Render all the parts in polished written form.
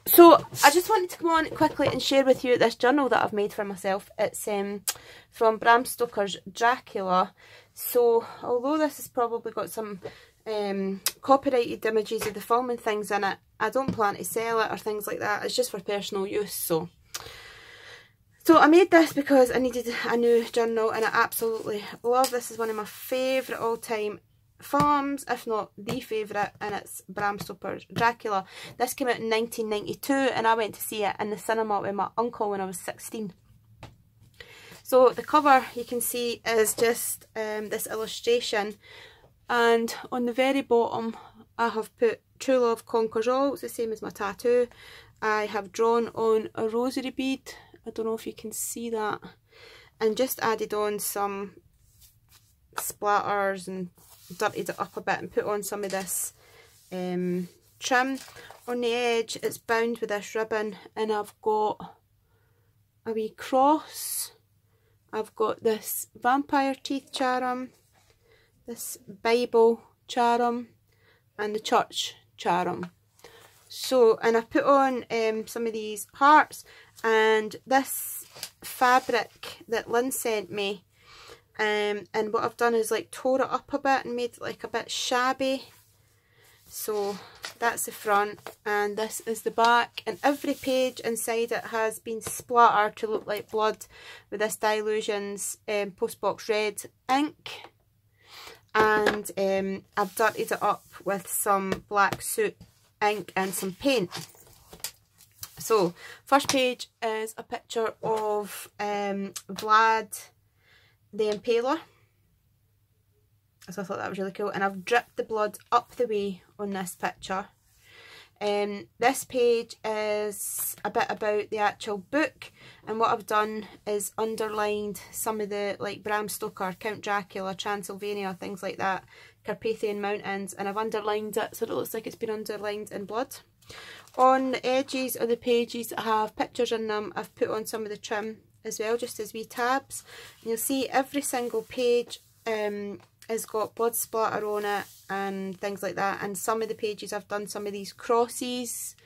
So I just wanted to come on quickly and share with you this journal that I've made for myself. It's from Bram Stokers Dracula. So although this has probably got some copyrighted images of the film and things in it, I don't plan to sell it or things like that. It's just for personal use. So I made this because I needed a new journal, and I absolutely love this. Is one of my favourite all-time films, if not the favourite, and it's Bram Stokers Dracula. This came out in 1992 and I went to see it in the cinema with my uncle when I was 16. So the cover, you can see, is just this illustration, and on the very bottom I have put "True Love Conquers All." It's the same as my tattoo. I have drawn on a rosary bead, I don't know if you can see that, and just added on some splatters and dirtied it up a bit and put on some of this trim. On the edge it's bound with this ribbon, and I've got a wee cross. I've got this vampire teeth charm, this Bible charm, and the church charm. So, and I've put on some of these hearts, and this fabric that Lynn sent me, and what I've done is like tore it up a bit and made it like a bit shabby. So that's the front, and this is the back, and every page inside it has been splattered to look like blood with this Dilutions Postbox Red ink, and I've dirtied it up with some black soot ink and some paint. So first page is a picture of Vlad the Impaler. So I thought that was really cool, and I've dripped the blood up the way on this picture. This page is a bit about the actual book, and what I've done is underlined some of the, like, Bram Stoker, Count Dracula, Transylvania, things like that, Carpathian Mountains, and I've underlined it so it looks like it's been underlined in blood. On the edges of the pages that have pictures in them, I've put on some of the trim as well, just as wee tabs. And you'll see every single page has got blood splatter on it and things like that, and some of the pages I've done some of these crosses,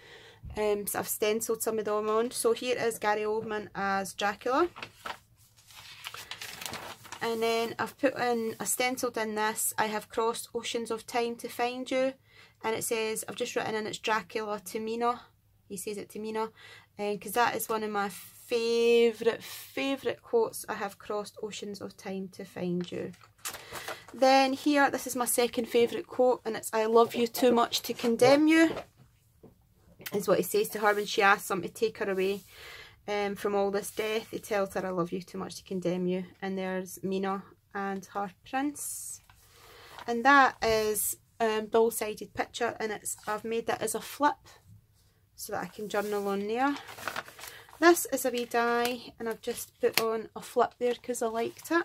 so I've stenciled some of them on. So here is Gary Oldman as Dracula, and then I've put in, I stenciled in this, I have crossed oceans of time to find you, and it says, I've just written in, it's Dracula to Mina. He says it to Mina, because that is one of my favourite quotes. I have crossed oceans of time to find you. Then here, this is my second favourite quote, and it's, I love you too much to condemn you, is what he says to her when she asks him to take her away from all this death. He tells her, I love you too much to condemn you. And there's Mina and her prince. And that is double-sided picture, and it's, I've made that as a flip so that I can journal on there. This is a wee die, and I've just put on a flip there because I liked it.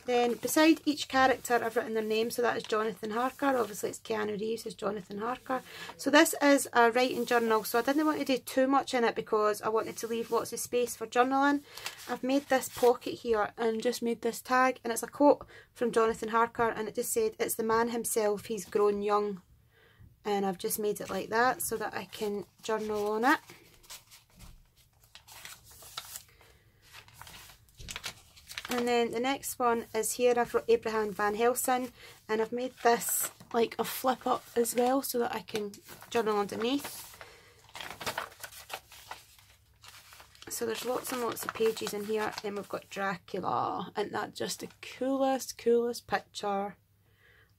Then beside each character I've written their name, so that is Jonathan Harker. Obviously it's Keanu Reeves as Jonathan Harker. So this is a writing journal, so I didn't want to do too much in it because I wanted to leave lots of space for journaling. I've made this pocket here and just made this tag, and it's a quote from Jonathan Harker, and it just said, it's the man himself, he's grown young. And I've just made it like that so that I can journal on it. And then the next one is here, I've wrote Abraham Van Helsing, and I've made this like a flip up as well so that I can journal underneath. So there's lots and lots of pages in here. Then we've got Dracula, and that's just the coolest picture.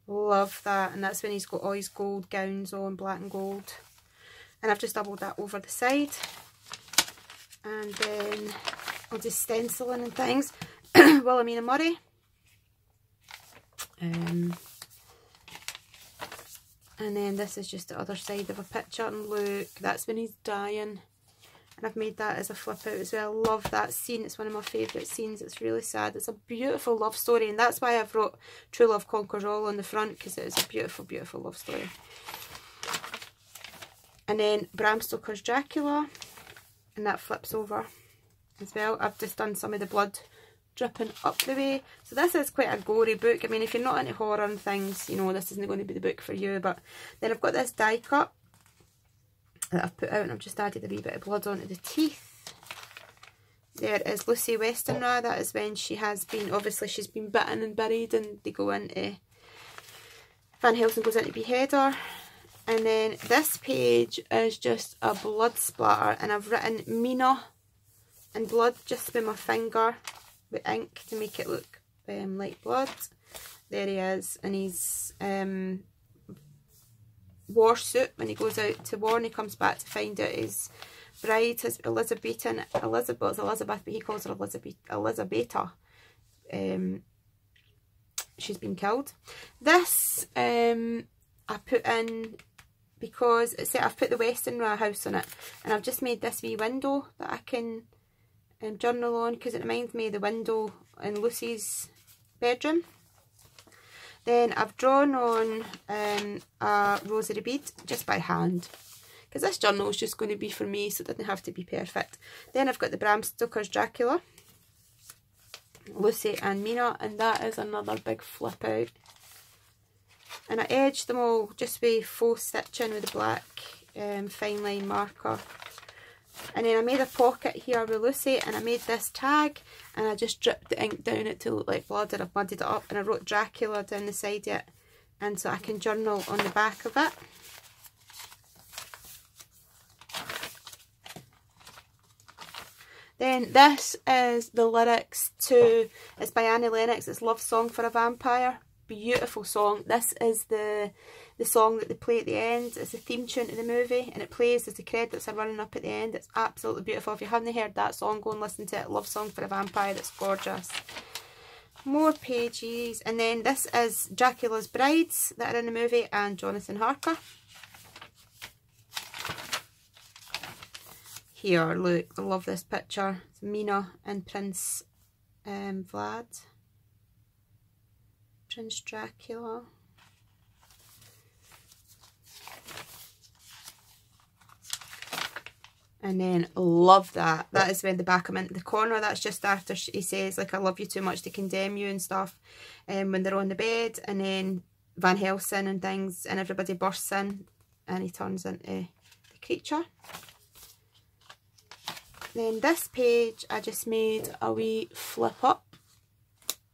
Love that. And that's when he's got all his gold gowns on, black and gold. And I've just doubled that over the side. And then I'll just stenciling and things. Wilhelmina Murray. And then this is just the other side of a picture, and look, that's when he's dying. And I've made that as a flip out as well. Love that scene. It's one of my favourite scenes. It's really sad. It's a beautiful love story, and that's why I've wrote True Love Conquers All on the front, because it is a beautiful love story. And then Bram Stokers Dracula, and that flips over as well. I've just done some of the blood dripping up the way. So this is quite a gory book. I mean, if you're not into horror and things, you know, this isn't going to be the book for you. But then I've got this die cut, that I've put out, and I've just added a wee bit of blood onto the teeth. There is Lucy Westenra. That is when she has been, obviously she's been bitten and buried, and they go into, Van Helsing goes in to behead her. And then this page is just a blood splatter, and I've written Mina in blood just with my finger with ink to make it look like blood. There he is in his war suit when he goes out to war, and he comes back to find out his bride, his Elizabeth, but he calls her Elizabeta. She's been killed. This I put in because it's, I've put the Westenra house on it, and I've just made this wee window that I can journal on, because it reminds me of the window in Lucy's bedroom. Then I've drawn on a rosary bead just by hand, because this journal is just going to be for me, so it doesn't have to be perfect. Then I've got the Bram Stokers Dracula, Lucy and Mina, and that is another big flip out. And I edged them all just with faux stitching with the black fine line marker. And then I made a pocket here with Lucy, and I made this tag, and I just dripped the ink down it to look like blood, and I've mudded it up, and I wrote Dracula down the side of it, and so I can journal on the back of it. Then this is the lyrics to, it's by Annie Lennox, it's Love Song for a Vampire. Beautiful song. This is the song that they play at the end. It's the theme tune to the movie, and it plays as the credits are running up at the end. It's absolutely beautiful. If you haven't heard that song, go and listen to it. Love Song for a Vampire. It's gorgeous. More pages, and then this is Dracula's brides that are in the movie and Jonathan Harker. Here, look, I love this picture. It's Mina and Prince Vlad. Prince Dracula. And then love that. That is when the back of him into the corner. That's just after he says, like, I love you too much to condemn you and stuff. When they're on the bed, and then Van Helsing and things, and everybody bursts in, and he turns into the creature. Then this page, I just made a wee flip up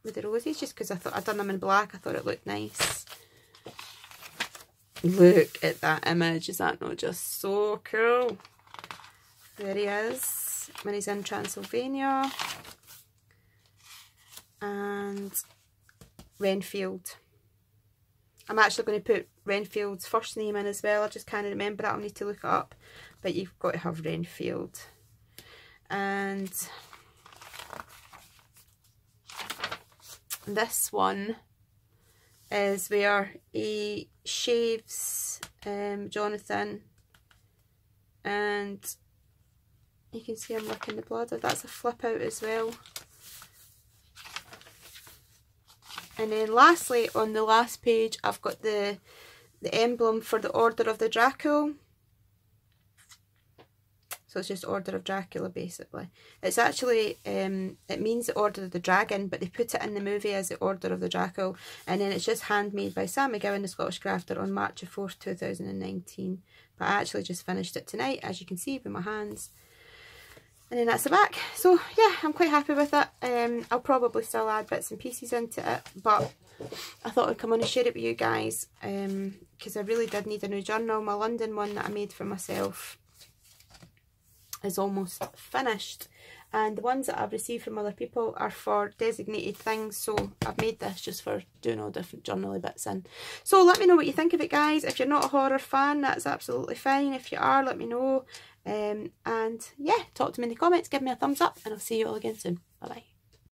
with the roses, just because I thought I'd done them in black. I thought it looked nice. Look at that image. Is that not just so cool? There he is when he's in Transylvania. And Renfield. I'm actually going to put Renfield's first name in as well. I just can't remember that. I'll need to look it up. But you've got to have Renfield. And this one is where he shaves Jonathan, and you can see him licking the blood. That's a flip out as well. And then lastly, on the last page, I've got the emblem for the Order of the Dracula. So it's just Order of Dracula, basically. It's actually, it means the Order of the Dragon, but they put it in the movie as the Order of the Dracula. And then it's just handmade by Sam McGowan, the Scottish crafter, on March 4th, 2019. But I actually just finished it tonight, as you can see, with my hands. And then that's the back. So, yeah, I'm quite happy with it. I'll probably still add bits and pieces into it, but I thought I'd come on and share it with you guys, because I really did need a new journal. My London one that I made for myself is almost finished, and the ones that I've received from other people are for designated things, so I've made this just for doing all different journaly bits in. So let me know what you think of it, guys. If you're not a horror fan, that's absolutely fine. If you are, let me know, and yeah, talk to me in the comments, give me a thumbs up, and I'll see you all again soon. Bye bye.